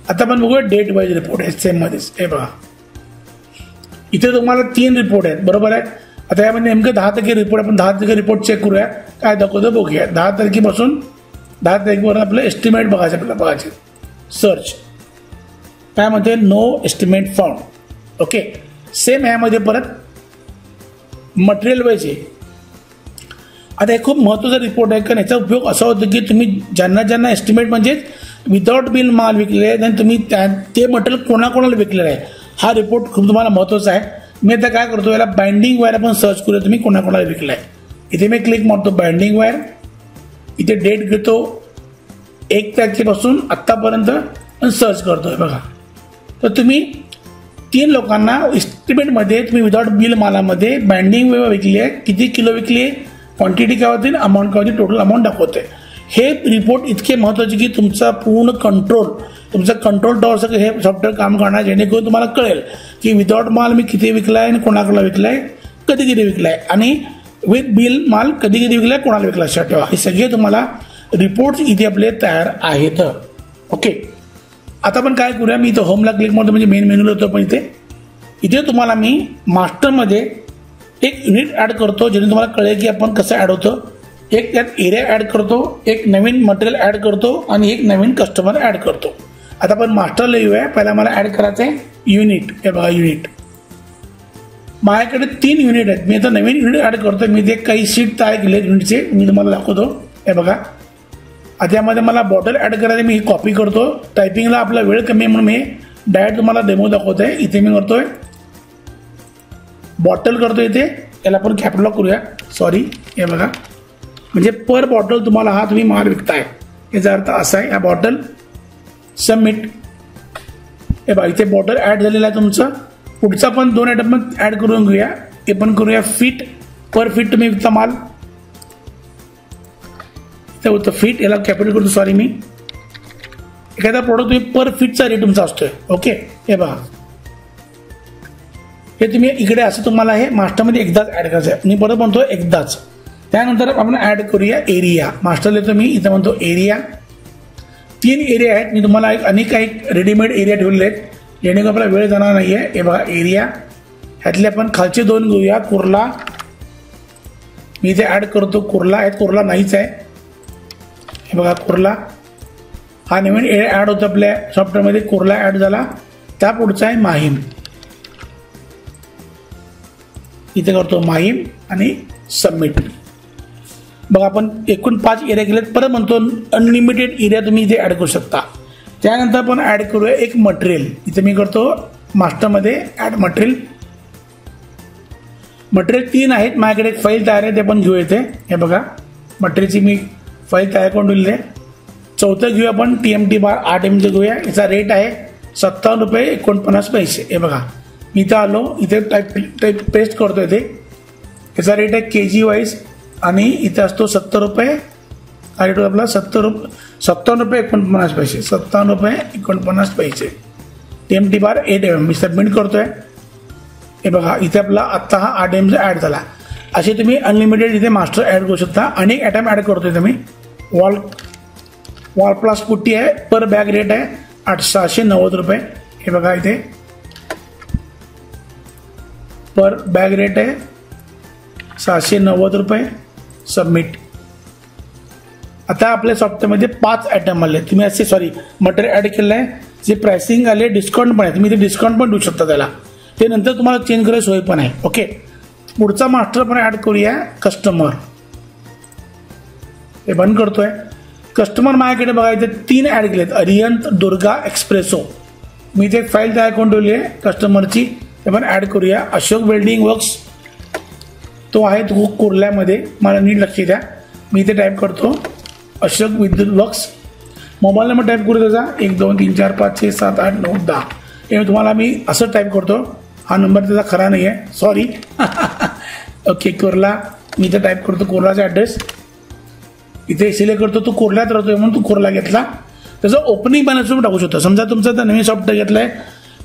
आता आपण बघूया डेट वाईज रिपोर्ट SCM मध्येच. हे बघा इथे तुम्हाला 3 रिपोर्ट आहेत, बरोबर आहे. आता यामध्ये नेमकं 10% रिपोर्ट, आपण 10% रिपोर्ट चेक करूया काय दाखवतो बघूया. 10 तारखेपासून 10 तारखेपर्यंत आपलं एस्टिमेट बघायचं, आपल्याला बघायचे. सर्च काय म्हणते, no estimate found. Okay, same यामध्ये परत मटेरियल वाईज आहे. आता हे खूप महत्त्वाचा रिपोर्ट आहे, कारण याचा उपयोग असा होतो की तुम्ही ज्यांना एस्टिमेट म्हणजे विदाउट बिल माल विकले आहे, आणि तुम्ही ते मटेरियल कोणाकोणाला विकलेलं आहे, हा रिपोर्ट खूप तुम्हाला महत्त्वाचा आहे. मी आता काय करतो, याला बाइंडिंग वायर आपण सर्च करूया, तुम्ही कोणाकोणाला विकला आहे. इथे मी क्लिक मारतो बाइंडिंग वायर, इथे डेट घेतो 1 तारखेपासून आत्तापर्यंत आणि सर्च करतोय बघा. तर तुम्ही 3 लोकांना एस्टिमेटमध्ये तुम्ही विदाउट बिल मालामध्ये बाइंडिंग वेळ विकली आहे, किती किलो विकली आहे, क्वांटिटी काय होती, अमाऊंट काय होती, टोटल अमाऊंट दाखवते. हे रिपोर्ट इतके महत्त्वाचे की तुमचा पूर्ण कंट्रोल, तुमचा कंट्रोल टॉवर सगळं हे सॉफ्टवेअर काम करणार, जेणेकरून तुम्हाला कळेल की विदाउट माल मी किती विकलाय आणि कोणाकडे विकलाय, कधी किती विकलाय, आणि विथ बिल माल कधी किती विकलाय, कोणाला विकला, लक्षात ठेवा. हे सगळे तुम्हाला रिपोर्ट्स इथे आपले तयार आहेत. ओके, आता आपण काय करूया, मी इथं होमला क्लिक मारतो, म्हणजे मेन मेन्यूला होतो. पण इथे तुम्हाला मी मास्टरमध्ये एक युनिट ॲड करतो, जेणे तुम्हाला कळेल की आपण कसं ॲड होतं. एक त्यात एरिया ॲड करतो, एक नवीन मटेरियल ॲड करतो, आणि एक नवीन कस्टमर ॲड करतो. आता आपण मास्टरला येऊया. पहिला मला ॲड करायचं आहे युनिट. हे बघा युनिट, माझ्याकडे 3 युनिट आहेत. मी आता नवीन युनिट ॲड करतो. मी ते काही सीट तयार केले युनिटचे, मी तुम्हाला दाखवतो. हे बघा, आता यामध्ये मला बॉटल ॲड करायचं, मी कॉपी करतो. टायपिंगला आपला वेळ कमी आहे म्हणून मी डायरेक्ट तुम्हाला डेमो दाखवतोय. इथे मी करतोय बॉटल करतो, इथे याला आपण कॅपिटल करूया, सॉरी. हे बघा, म्हणजे पर बॉटल तुम्हाला हा तुम्ही माल विकताय, याचा अर्थ असा आहे. या बॉटल सबमिट. हे बघा, इथे बॉटल ॲड झालेला आहे तुमचं. पुढचा पण 2 आयटम ॲड करून घेऊया. हे पण करूया फीट, पर फीट तुम्ही विकता माल, इथे होतं फीट, याला कॅपिटल करतो, सॉरी. मी एखादा प्रोडक्ट तुम्ही पर फीटचा रेट तुमचा असतोय. ओके, हे बघा, हे तुम्ही इकडे असं तुम्हाला हे मास्टरमध्ये एकदाच ॲड करायचं आहे. मी परत म्हणतो एकदाच. त्यानंतर आपण ॲड करूया एरिया. मास्टरला येतो मी, इथं म्हणतो एरिया. 3 एरिया आहेत. मी तुम्हाला अनेक काही रेडीमेड एरिया ठेवलेले आहेत, जेणेकरून आपला वेळ जाणार नाही आहे. हे बघा एरिया, ह्यातले आपण खालचे 2 घेऊया. कुर्ला मी इथे ॲड करतो. कुर्ला आहे, कुर्ला नाहीच आहे. हे बघा कुर्ला, हा नवीन एरिया ॲड होतो आपल्या सॉफ्टवेअरमध्ये. कुर्ला ॲड झाला. त्या पुढचा आहे माहीम. इथे करतो माहीम आणि सबमिट. बघा, आपण एकूण 5 एरिया केलेत. परत म्हणतो अनलिमिटेड एरिया तुम्ही इथे ॲड करू शकता. त्यानंतर आपण ॲड करूया एक मटेरियल. इथे मी करतो मास्टरमध्ये ॲड मटेरियल. मटेरियल 3 आहेत माझ्याकडे. एक फाईल तयार आहे, ते पण घेऊ. येते हे बघा, मटेरियलची मी फाईल तयार करून ठेवली आहे. चौथं घेऊया आपण TMT बार 8 MJ घेऊया. याचा रेट आहे ₹57.49. हे बघा, मी इथं आलो, इथे टाईप पेस्ट करतो. इथे याचा रेट आहे KG वाईज, आणि इथे असतो ₹70. हा रेट आपला ₹57.49. ₹57.49. TMT बार 8 mm. मी सबमिट करतोय. हे बघा, इथे आपला आत्ता हा 8 MJ ॲड झाला. असे तुम्ही अनलिमिटेड इथे मास्टर ॲड करू शकता. अनेक आयटम ॲड करतोय तुम्ही. वॉल प्लास पुट्टी आहे. पर बॅग रेट आहे ₹690. हे बघा, इथे पर बॅग रेट आहे ₹690. सबमिट. आता आपल्या सॉफ्टवेअरमध्ये 5 आयटम आले. तुम्ही असे मटेरियल ॲड केलं आहे, जे प्राइसिंग आले, डिस्काउंट पण आहे. तुम्ही ते डिस्काउंट पण देऊ शकता त्याला. ते नंतर तुम्हाला चेंज करायची सोय पण आहे. ओके, पुढचा मास्टर पण ॲड करूया कस्टमर. हे बंद करतोय. कस्टमर माझ्याकडे बघा, इथे 3 ॲड केलेत. अरिहंत, दुर्गा, एक्सप्रेसो. मी इथे एक फाईल तयार करून ठेवली आहे कस्टमरची. ते पण ॲड करूया. अशोक वेल्डिंग वर्क्स, तो आहे तो कुर्ल्यामध्ये. मला नीट लक्ष द्या. मी इथे टाईप करतो अशोक विद्युत वर्क्स. मोबाईल नंबर टाईप करू त्याचा 1 2 3 4 5 6 7 8 9 10. हे तुम्हाला मी असं टाईप करतो. हा नंबर त्याचा खरा नाही आहे, सॉरी. ओके, कुर्ला. मी इथे टाईप करतो कुर्लाचा ॲड्रेस. इथे सिलेक्ट करतो. तू कुर्ल्यात राहतोय म्हणून तू कुर्ला घेतला. त्याचं ओपनिंग बॅलन्स तुम्ही टाकू शकता. समजा तुमचं तर नवीन सॉफ्टवेअर घेतलंय,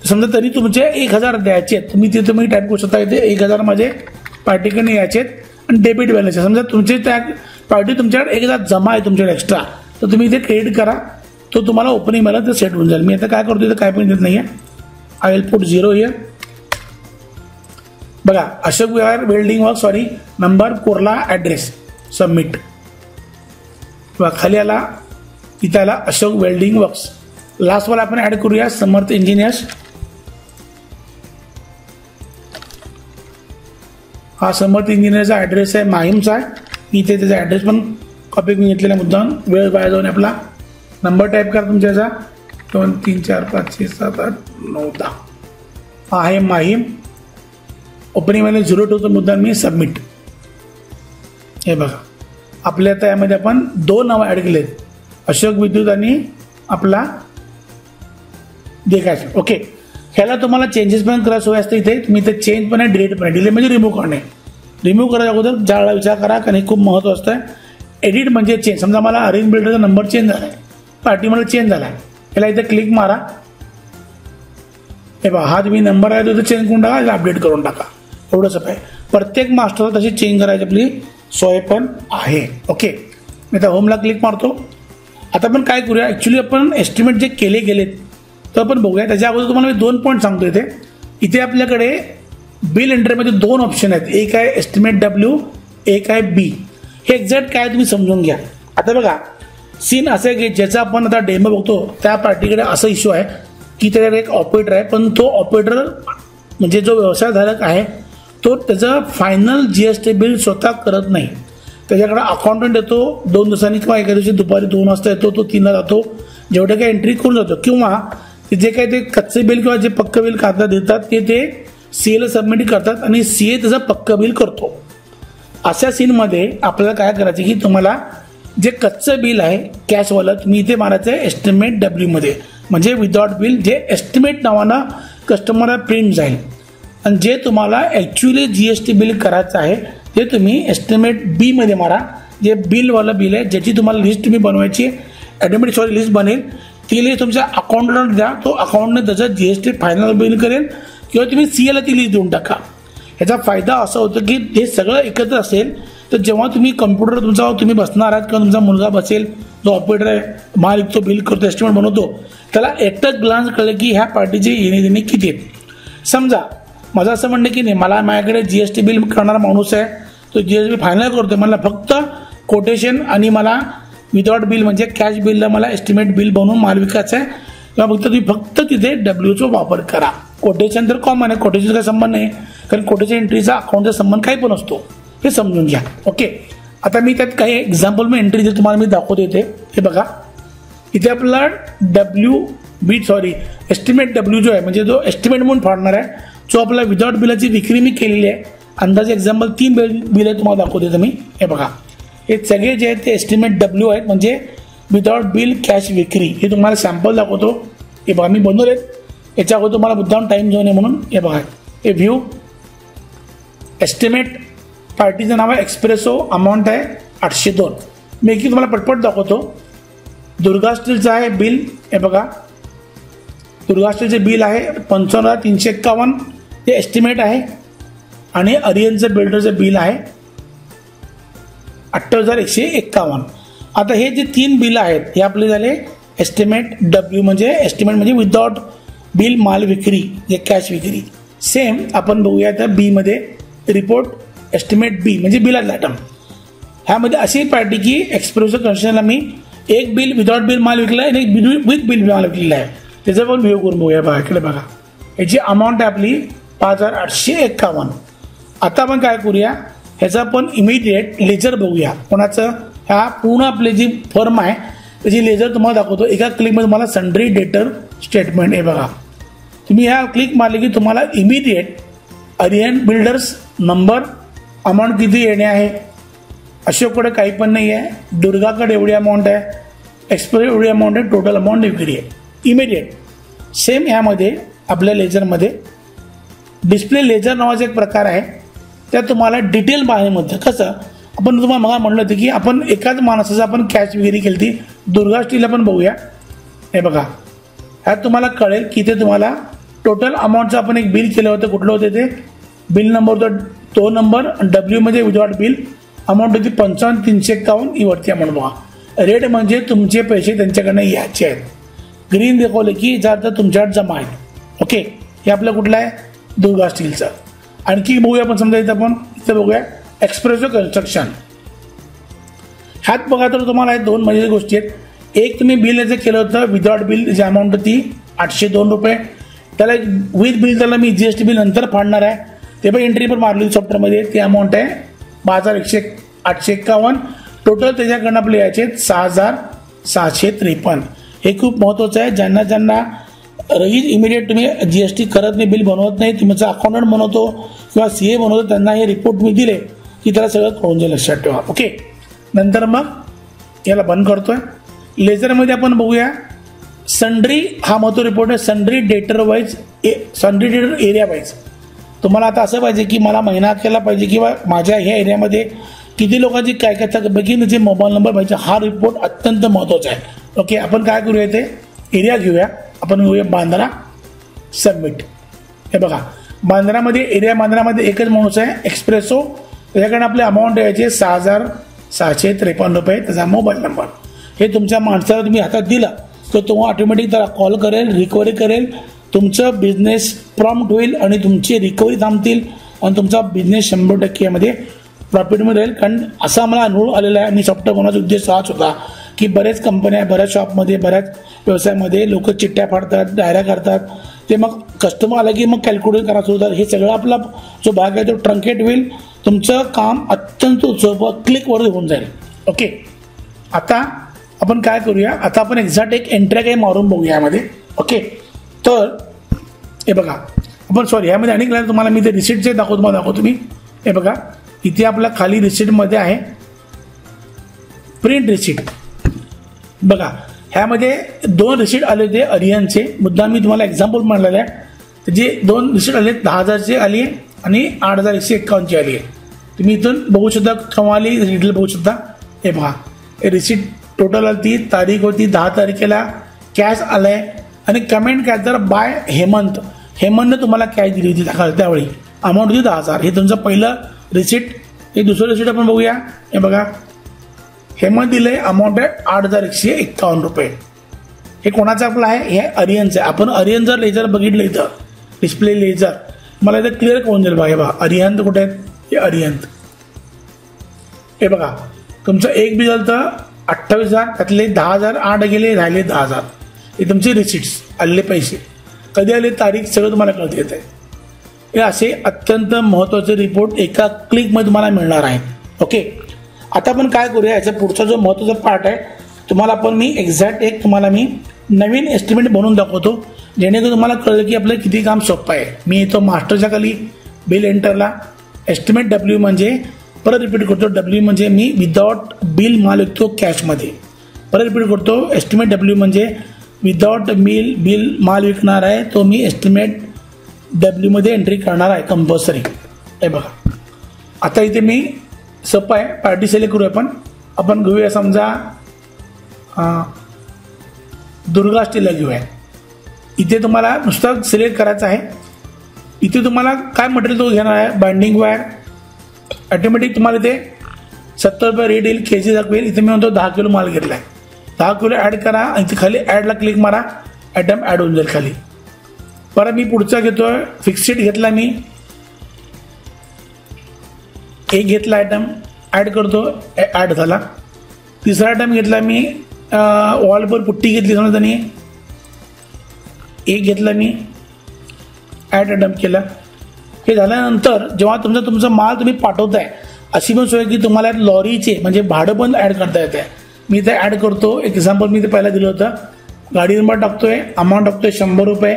समजा तरी तुमचे 1000 द्यायचे आहेत. तुम्ही तिथे तुम्ही टाईप करू शकता. इथे 1000 माझे पार्टीकडे यायचे आहेत, आणि डेबिट बॅलन्स आहे. समजा तुमचे त्या पार्टी तुमच्याकडे 1000 जमा आहे तुमच्याकडे एक्स्ट्रा, तर तुम्ही इथे क्रेडिट करा. तो तुम्हाला ओपनिंग बॅलन्स सेट होऊन जाईल. मी आता काय करतो, इथे काय पण देत नाही आहे. I will put 0 here. बघा, Ashok Vihar welding work, sorry number, Kurla, address, submit. बघा खाली आला, इथे आला अशोक वेल्डिंग वर्क्स. लास्टवाला आपण ॲड करूया समर्थ इंजिनियर्स. हा समर्थ इंजिनियरचा ॲड्रेस आहे, माहीमचा आहे. इथे त्याचा ॲड्रेस पण कॉपी करून घेतलेला, मुद्दाम वेळ वाया जाऊन आपला. नंबर टाईप करा तुमच्याचा 2 3 4 5 6 7 8 9 10. हा आहे माहीम. ओपनिंग व्हॅल्यू 0 ठेवतो मुद्दाम मी, सबमिट. हे बघा आपल्या आता यामध्ये आपण 2 नावं ॲड केलेत, अशोक विद्युत आणि आपला देखायचं. ओके, ह्याला तुम्हाला चेंजेस पण करायचं असतं. इथे तुम्ही इथे चेंज पण आहे, डिलीट पण आहे. डिलीट म्हणजे रिमूव्ह करणे. रिमूव्ह करायच्या अगोदर ज्यावेळेला विचार करा, कारण हे खूप महत्त्वाचं आहे. एडिट म्हणजे चेंज. समजा मला अरेंज बिल्डरचा नंबर चेंज झाला आहे, पार्टी मला चेंज झाला आहे, याला इथे क्लिक मारा. हे बघा हा तुम्ही नंबर आहे तो इथे चेंज करून टाका, अपडेट करून टाका. एवढंच आहे. प्रत्येक मास्टरला तशी चेंज करायची आपली सोय पण आहे. ओके, मी आता होमला क्लिक मारतो. आता आपण काय करूया, ॲक्च्युली आपण एस्टिमेट जे केले गेलेत तर आपण बघूया. त्याच्या अगोदर तुम्हाला मी 2 पॉईंट सांगतो. इथे आपल्याकडे बिल एंट्रीमध्ये 2 ऑप्शन आहेत. एक आहे एस्टिमेट डब्ल्यू, एक आहे बी. हे एक्झॅक्ट काय तुम्ही समजून घ्या. आता बघा सीन असं आहे की ज्याचा आपण आता डेमो बघतो त्या पार्टीकडे असं इश्यू आहे की त्याच्याकडे एक ऑपरेटर आहे, पण तो ऑपरेटर म्हणजे जो व्यवसायधारक आहे तो त्याचं फायनल GST बिल स्वतः करत नाही. त्याच्याकडे अकाउंटंट येतो 2 दिवसांनी किंवा एका दिवशी दुपारी 2 वाजता येतो, तो 3ला जातो, जेवढे काही एंट्री करून जातो. किंवा जे काही ते कच्चे बिल किंवा जे पक्क बिल कागद देतात ते CA ला सबमिट करतात आणि CA त्याचं पक्क बिल करतो. अशा सीनमध्ये आपल्याला काय करायचं की तुम्हाला जे कच्चं बिल आहे कॅशवालं तुम्ही इथे मारायचं आहे एस्टिमेट डब्ल्यू मध्ये, म्हणजे विदाउट बिल, जे एस्टिमेट नावानं कस्टमरला प्रिंट जाईल. आणि जे तुम्हाला ॲक्च्युली GST बिल करायचं आहे ते तुम्ही एस्टिमेट बी मध्ये मारा. जे बिलवालं बिल आहे ज्याची तुम्हाला लिस्ट तुम्ही बनवायची, ॲटोमॅटिक लिस्ट बनेल. ती लिस्ट तुमच्या अकाउंटला द्या, तो अकाउंटने त्याचं GST फायनल बिल करेल किंवा तुम्ही CA ला ती लिस्ट देऊन टाका. ह्याचा फायदा असा होतो की हे सगळं एकत्र असेल तर जेव्हा तुम्ही कम्प्युटर तुमचा तुम्ही बसणार आहात किंवा तुमचा मुलगा बसेल, जो ऑपरेटर आहे, माल विकतो, बिल करतो, एस्टिमेट बनवतो, त्याला एकटंच ग्लान्स कळलं की ह्या पार्टीचे येणे देणे किती आहेत. समजा माझं असं म्हणणं की नाही, मला माझ्याकडे GST बिल करणारा माणूस आहे, तो GST बिल फायनल करतोय, मला फक्त कोटेशन आणि मला विदाउट बिल म्हणजे कॅश बिलला मला एस्टिमेट बिल बनवून माल विकायचा आहे, किंवा तुम्ही फक्त तिथे डब्ल्यूचा वापर करा. कोटेशन तर कॉमन आहे, कोटेशनचा काही संबंध नाही, कारण कोटेशन एंट्रीचा अकाउंटचा संबंध काही पण असतो, हे समजून घ्या. ओके, आता मी त्यात काही एक्झाम्पल मी एंट्री जे तुम्हाला मी दाखवतो येते. हे बघा इथे आपला एस्टिमेट डब्ल्यू जो आहे म्हणजे जो एस्टिमेट म्हणून फाडणार आहे, जो आपला विदाउट बिलाची विक्री मी केलेली आहे. अंदाजे एक्झाम्पल 3 बिल आहे तुम्हाला दाखवते तुम्ही. हे बघा हे सगळे जे आहेत ते एस्टिमेट डब्ल्यू आहेत, म्हणजे विदाउट बिल कॅश विक्री. हे तुम्हाला सॅम्पल दाखवतो. हे बघा मी बनवलेत, याच्या अगोदर तुम्हाला मुद्दाम टाईम जाऊ नये म्हणून. हे बघा हे व्ह्यू एस्टिमेट पार्टीचं नाव आहे एक्सप्रेसो, अमाऊंट आहे 802. मी की तुम्हाला पटपट दाखवतो. दुर्गा स्टीलचं आहे बिल. हे बघा दुर्गा स्टीलचे बिल आहे 55,351, ते एस्टिमेट आहे. आणि अरियनचं बिल्डरचं बिल आहे 28,151. आता हे जे 3 बिल आहेत हे आपले झाले एस्टिमेट डब्ल्यू, म्हणजे एस्टिमेट म्हणजे विदाउट बिल माल विक्री, जे कॅश विक्री. सेम आपण बघूया तर बी मध्ये रिपोर्ट एस्टिमेट बी म्हणजे बिलाचा आयटम. ह्यामध्ये अशी पार्टी की एक्सप्रेसो कन्स्ट्रक्शनला मी एक बिल विदाउट बिल माल विकला आहे आणि एक बिल विथ बिल माल विकलेला आहे. त्याचा पण व्ह्यू करून बघूया. बघा इकडे बघा याची अमाऊंट आहे आपली 5,851. आता आपण काय करूया, ह्याचा आपण इमिडिएट लेजर बघूया. कोणाचं, ह्या पूर्ण आपली जी फर्म आहे त्याची लेजर तुम्हाला दाखवतो. एका क्लिकमध्ये तुम्हाला सन्ड्री डेटर स्टेटमेंट. हे बघा तुम्ही ह्या क्लिक मारले की तुम्हाला immediate Arian builders number, amount किती येणे आहे, अशोककडे काही पण नाही आहे, दुर्गाकडे एवढी अमाऊंट आहे, एक्सप्रेस एवढी अमाऊंट आहे, टोटल अमाऊंट विक्री आहे इमिडिएट. सेम ह्यामध्ये आपल्या लेजरमध्ये डिस्प्ले लेजर नावाचा एक प्रकार आहे, त्यात तुम्हाला डिटेल पाहण्यामध्ये कसं आपण तुम्हाला मग म्हणलं होतं की आपण एकाच माणसाचं आपण कॅश विक्री केली ती दुर्गा स्टील आपण बघूया. हे बघा ह्यात तुम्हाला कळेल की ते तुम्हाला टोटल अमाऊंटचं आपण एक बिल केलं होतं. कुठलं होतं ते बिल नंबर होता तो नंबर, डब्ल्यू मध्ये विदाउट बिल अमाऊंट होती 55,351 ही वरती अमाऊंट. बघा रेड म्हणजे तुमचे पैसे त्यांच्याकडनं यायचे आहेत, ग्रीन दाखवले की जर तुमच्याकडे जमा आहेत. ओके, हे आपलं कुठलं आहे दुर्गा स्टीलचं. आणखी बघूया आपण, समजा इथं आपण इथं बघूया एक्सप्रेसो कन्स्ट्रक्शन. ह्यात बघा तर तुम्हाला दोन म्हणजे गोष्टी आहेत. एक तुम्ही बिल याचं केलं होतं विदाउट बिल, त्याची अमाऊंट होती 802 रुपये. त्याला विथ बिल त्याला मी GST बिल नंतर फाडणार आहे, ते पण एंट्री पण मारली सॉफ्टवेअरमध्ये. ती अमाऊंट आहे 12,851. टोटल त्याच्याकडनं आपले यायचे 6,653. हे खूप महत्त्वाचं आहे. ज्यांना रगीच इमिडिएट तुम्ही GST करत नाही, बिल बनवत नाही, तुमचा अकाउंटंट बनवतो किंवा CA बनवतो, त्यांना हे रिपोर्ट तुम्ही दिले की त्याला सगळं कळून जाईल, लक्षात ठेवा. ओके. नंतर मग याला बंद करतोय. लेझरमध्ये आपण बघूया सन्ड्री, हा महत्त्व रिपोर्ट आहे. सन्ड्री डेटर वाईज, सन्ड्री डेटर एरिया वाईज. तुम्हाला आता असं पाहिजे की मला महिना केला पाहिजे किंवा माझ्या ह्या एरियामध्ये किती लोकांची काय काय बघी त्याचे मोबाईल नंबर पाहिजे. हा रिपोर्ट अत्यंत महत्त्वाचा आहे. ओके. आपण काय करूया, ते एरिया घेऊया. आपण घेऊया बांद्रा, सबमिट. हे बघा बांद्रामध्ये एरिया, बांद्रामध्ये एकच माणूस आहे एक्सप्रेसो. त्याच्याकडे आपले अमाऊंट द्यायचे 6,653 रुपये. त्याचा मोबाईल नंबर. हे तुमच्या माणसाला तुम्ही हातात दिला तर तो ऑटोमॅटिक त्याला कॉल करेल, रिकव्हरी करेल, तुमचं बिझनेस प्रॉम्प्ट होईल आणि तुमची रिकव्हरी थांबतील आणि तुमचा बिझनेस 100% यामध्ये प्रॉफिटमध्ये राहील. कारण असा मला अनुभव आलेला आहे. आणि सॉफ्टवेअर बनवण्याचा उद्देश हाच होता की बरेच कंपन्या, बऱ्याच शॉपमध्ये, बऱ्याच व्यवसायामध्ये लोक चिठ्ठ्या फाडतात, डायऱ्या करतात. ते मग कस्टमर आलं की मग कॅल्क्युलेट करा सुरू होतात. हे सगळं आपला जो भाग आहे तो ट्रंकेट होईल. तुमचं काम अत्यंत सोपं क्लिकवर होऊन जाईल. ओके. आता आपण काय करूया, आता आपण एक्झॅक्ट एक एंट्री काही मारून बघूया यामध्ये. ओके. तर हे बघा आपण, सॉरी, यामध्ये अनेक तुम्हाला मी ते रिसिप्टचे दाखवतो मी. हे बघा इथे आपला खाली रिसिप्टमध्ये आहे प्रिंट रिसिप्ट. बघा ह्यामध्ये 2 रिसिप्ट आले होते अरियनचे. मुद्दा मी तुम्हाला एक्झाम्पल म्हणलेलं आहे. जे 2 रिसिप्ट आले 10,000ची आली आहे आणि 8,151ची आली आहे. तुम्ही इथून बघू शकता केव्हा आली, डिटेल बघू शकता. हे बघा हे रिसिप्ट टोटल आली, तारीख होती 10 तारखेला, कॅश आलाय आणि कमेंट काय तर बाय हेमंतनं तुम्हाला कॅश दिली होती त्यावेळी. अमाऊंट होती 10,000. हे तुमचं पहिलं रिसिप्ट. हे दुसरं रिसिप्ट आपण बघूया. हे बघा हेमंत दिलंय, अमाऊंट आहे 8,151 रुपये. हे कोणाचं आपलं आहे, हे अरियनचं आहे. आपण अरियन जर लेझर बघितलं इथं डिस्प्ले लेझर, मला इथं क्लिअर करून जाईल. बघा हे बघा अरिहंत कुठे आहेत, हे अरिहंत. हे बघा तुमचं एक बिल झालं तर 28,000, त्यातले 10,000 8 गेले, राहिले 10,000. हे तुमचे रिसिप्ट्स आलेले पैसे कधी आले, तारीख सगळं तुम्हाला कळत येत आहे. हे असे अत्यंत महत्त्वाचे रिपोर्ट एका क्लिकमध्ये तुम्हाला मिळणार आहे. ओके. आता आपण काय करूया, याचा पुढचा जो महत्त्वाचा पार्ट आहे तुम्हाला आपण मी एक्झॅक्ट एक तुम्हाला मी नवीन एस्टिमेट बनवून दाखवतो, जेणेकरून तुम्हाला कळलं की आपलं किती काम सोपं आहे. मी येतो मास्टरच्या खाली बिल एंटरला, एस्टिमेट W म्हणजे, परत रिपीट करतो, W म्हणजे मी विदाउट बिल माल विकतो कॅशमध्ये. परत रिपीट करतो, एस्टिमेट W म्हणजे विदाउट बिल माल विकणार आहे तो मी एस्टिमेट W मध्ये एंट्री करणार आहे कंपल्सरी. हे बघा आता इथे मी सोपं आहे, पार्टी सिलेक्ट करूया आपण घेऊया समजा दुर्गा स्टीलला घेऊया. इथे तुम्हाला नुसतं सिलेक्ट करायचं आहे. इथे तुम्हाला काय मटेरियल तो घेणार आहे, बाइंडिंग वायर. ऑटोमॅटिक तुम्हाला इथे 70 रुपये रेट येईल, KG दाखवेल. इथे मी म्हणतो 10 किलो माल घेतला आहे, 10 किलो ॲड करा. इथे खाली ॲडला क्लिक मारा, आयटम ॲड होऊन जाईल खाली. परत मी पुढचा घेतोय, फिक्स्ड घेतला मी, एक घेतला आयटम ॲड करतो, ॲड झाला. तिसरा आयटम घेतला मी, वॉलवर पुट्टी घेतली समजा त्यांनी, एक घेतला मी, ॲड आयटम केला. हे झाल्यानंतर जेव्हा तुमचा माल तुम्ही पाठवताय, अशी पण सोय की तुम्हाला लॉरीचे म्हणजे भाडं पण ॲड करता येते. मी इथे ॲड करतो, एक एक्झाम्पल मी इथे पहिला दिलं होतं. गाडी नंबर टाकतोय, अमाऊंट टाकतोय 100 रुपये,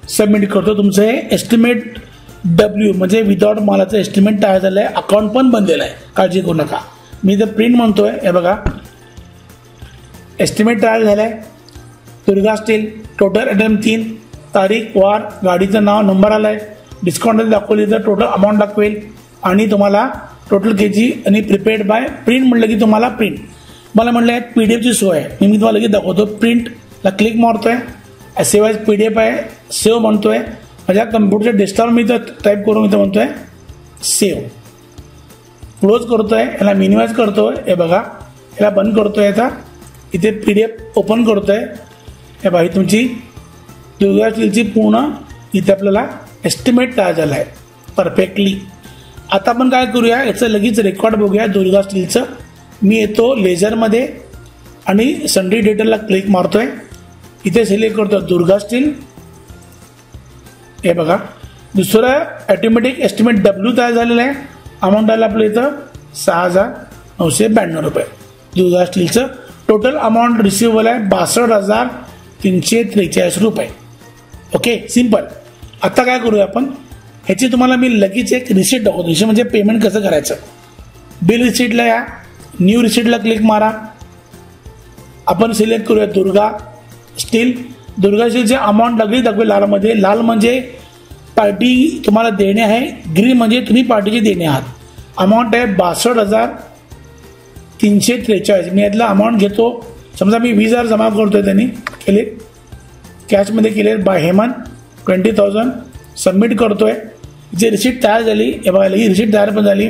सबमिट करतो. तुमचं हे एस्टिमेट W म्हणजे विदाउट मालाचं एस्टिमेट तयार झालं आहे, अकाउंट पण बनलेलं आहे, काळजी करू नका. मी इथं प्रिंट म्हणतोय, हे बघा एस्टिमेट तयार झालं आहे. दुर्गा स्टील, टोटल आयटम 3, तारीख, वार, गाडीचं नाव, नंबर आला आहे, डिस्काउंट दाखवली तर टोटल अमाऊंट दाखवेल आणि तुम्हाला टोटल KG आणि प्रिपेड बाय. प्रिंट म्हटलं की तुम्हाला प्रिंट, मला म्हटलं आहे PDF ची सोय आहे. मी तुम्हाला लगेच दाखवतो. प्रिंटला क्लिक मारतोय, सेव्ह ॲज PDF आहे, सेव्ह म्हणतोय. माझ्या कम्प्युटरच्या डेस्कटॉप मी इथं टाईप करून इथं म्हणतोय सेव्ह, क्लोज करतोय, याला मिनिमाइज करतोय. हे बघा याला बंद करतोय. आता इथे PDF ओपन करतोय. हे बघा ही तुमची दुर्गा स्टीलची पूर्ण इथे आपल्याला एस्टिमेट तयार झाला आहे परफेक्टली. आता आपण काय करूया, याचं लगेच रेकॉर्ड बघूया दुर्गा स्टीलचं. मी येतो लेझरमध्ये आणि सन्ड्री डेटाला क्लिक मारतोय. इथे सिलेक्ट करतो दुर्गा स्टील. हे बघा दुसरं ऑटोमॅटिक एस्टिमेट डब्ल्यू तयार झालेलं आहे. अमाऊंट आलं आपलं इथं 6,992 रुपये. दुर्गा स्टीलचं टोटल अमाऊंट रिसिवेबल आहे 62,343 रुपये. Okay simple. आता काय करूया आपण, ह्याची तुम्हाला मी लगेच एक रिसिट दाखवतो. रिसिट म्हणजे पेमेंट कसं करायचं. बिल रिसिटला या, न्यू रिसिटला क्लिक मारा. आपण सिलेक्ट करूया दुर्गा स्टील. दुर्गा स्टीलचे अमाऊंट लगेच दाखवेल लालमध्ये. लाल म्हणजे पार्टी तुम्हाला देणे आहे, ग्रीन म्हणजे तुम्ही पार्टीचे देणे आहात. अमाऊंट आहे 62,343. मी यातला अमाऊंट घेतो. समजा मी 20,000 जमा करतोय, त्यांनी केले कॅशमध्ये केले बाय हेमंत 20,000. सबमिट करतोय. जे रिसिट तयार झाली हे बघा, ही रिसिट तयार पण झाली.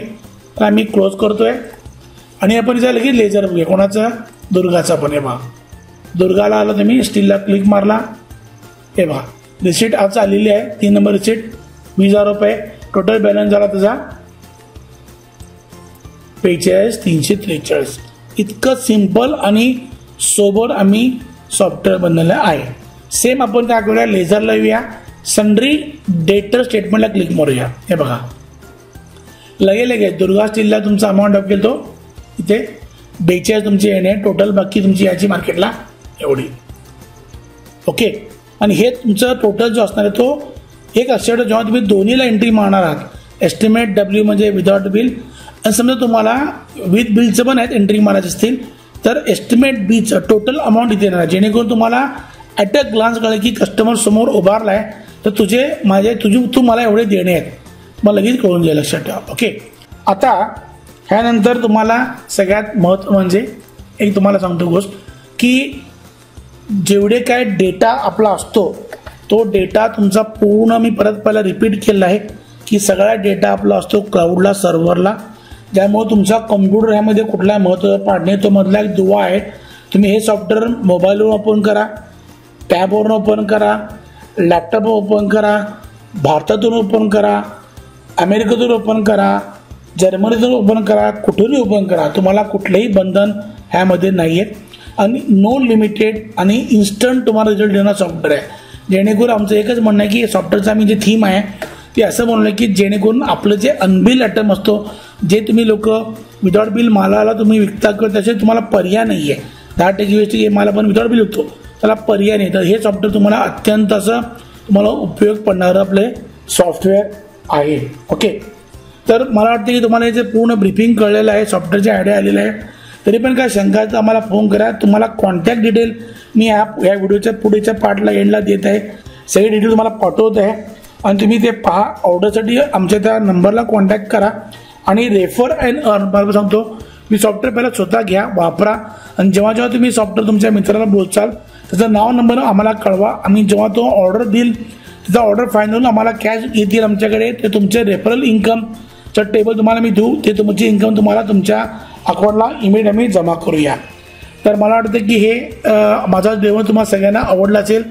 तर आम्ही क्लोज करतोय आणि आपण इथं लगेच लेझर बघूया कोणाचा, दुर्गाचा पण. हे बघा दुर्गाला आलं, तुम्ही स्टीलला क्लिक मारला. हे बघा रिसिट आज आलेली आहे. 3 नंबर रिसिट 20,000 रुपये. टोटल बॅलन्स झाला त्याचा 45,343. इतकं सिंपल आणि सोबर आम्ही सॉफ्टवेअर बनवलेलं आहे. सेम आपण काय करूया, लेझरला येऊया, सन्ड्री डेटर स्टेटमेंटला क्लिक मारूया. हे बघा लगेच दुर्गा स्टीलला तुमचा अमाऊंट दाखवेल तो इथे 42 तुमची येणे टोटल. बाकी तुमची याची मार्केटला एवढी. ओके. आणि हे तुमचं टोटल जो असणार आहे तो एक असं जेव्हा तुम्ही दोन्हीला एंट्री मारणार आहात, एस्टिमेट डब्ल्यू म्हणजे विदाउट बिल, आणि समजा तुम्हाला विथ बिलचं पण आहेत एंट्री मारायचे असतील तर एस्टिमेट बीचं टोटल अमाऊंट इथे येणार, जेणेकरून तुम्हाला ॲट अ ग्लान्स कळेल की कस्टमर समोर उभारला आहे तर तू मला एवढे देणे आहेत, मला लगेच कळून जाईल. लक्षात ठेवा. ओके. आता ह्यानंतर तुम्हाला सगळ्यात महत्त्व म्हणजे एक तुम्हाला सांगतो गोष्ट की जेवढे काय डेटा आपला असतो तो डेटा तुमचा पूर्ण मी परत पहिला रिपीट केला आहे की सगळा डेटा आपला असतो क्लाउडला, सर्व्हरला. ज्यामुळे तुमचा कम्प्युटर ह्यामध्ये कुठला महत्त्व पाडणे तो मधला एक दुवा आहे. तुम्ही हे सॉफ्टवेअर मोबाईलवर ओपन करा, टॅबवरून ओपन करा, लॅपटॉपवर ओपन करा, भारतातून ओपन करा, अमेरिकेतून ओपन करा, जर्मनीतून ओपन करा, कुठूनही ओपन करा. तुम्हाला कुठलेही बंधन ह्यामध्ये नाही आहेत आणि नो लिमिटेड आणि इन्स्टंट तुम्हाला रिझल्ट देणार सॉफ्टवेअर आहे. जेणेकरून आमचं एकच म्हणणं आहे की सॉफ्टवेअरचं आम्ही जे थीम आहे ते असं म्हणलं की जेणेकरून आपलं जे अनबिल आयटम असतो, जे तुम्ही लोक विदाउट बिल मालाला तुम्ही विकता किंवा त्याचे तुम्हाला पर्याय नाही आहे. 10% GST माल आपण विदाउट बिल विकतो, त्याला पर्याय नाही. तर हे सॉफ्टवेअर तुम्हाला अत्यंत असं तुम्हाला उपयोग पडणारं आपले सॉफ्टवेअर आहे. ओके. तर मला वाटतं की तुम्हाला याचे पूर्ण ब्रीफिंग कळलेलं आहे, सॉफ्टवेअरची आयडिया आलेला आहे. तरी पण काय शंका आहे तर आम्हाला फोन करा. तुम्हाला कॉन्टॅक्ट डिटेल मी या व्हिडिओच्या पुढेच्या पार्टला एंडला देत आहे. सगळी डिटेल तुम्हाला पाठवत आहे आणि तुम्ही ते पहा. ऑर्डरसाठी आमच्या त्या नंबरला कॉन्टॅक्ट करा आणि रेफर अँड अर्न. मला सांगतो मी सॉफ्टवेअर पहिला स्वतः घ्या, वापरा आणि जेव्हा जेव्हा तुम्ही सॉफ्टवेअर तुमच्या मित्राला बोलचाल त्याचं नाव नंबर आम्हाला कळवा. आम्ही जेव्हा तो ऑर्डर देईल त्याचा ऑर्डर फायनल आम्हाला कॅश येतील आमच्याकडे, ते तुमचे रेफरल इन्कमचं टेबल तुम्हाला मी देऊ, ते तुमची इन्कम तुम्हाला तुमच्या अकाउंटला इमेज आम्ही जमा करूया. तर मला वाटतं की हे माझा डेमो तुम्हाला सगळ्यांना आवडला असेल.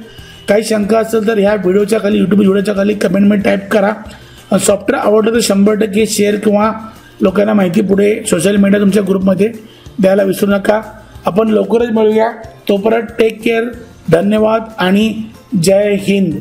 काही शंका असेल तर ह्या व्हिडिओच्या खाली, यूट्यूब व्हिडिओच्या खाली कमेंटमध्ये टाईप करा. सॉफ्टवेअर आवडलं तर 100% शेअर किंवा लोकांना माहिती पुढे सोशल मीडिया तुमच्या ग्रुपमध्ये द्यायला विसरू नका. आपण लवकरच मिळूया. तोपर्यंत टेक केअर. धन्यवाद आणि जय हिंद.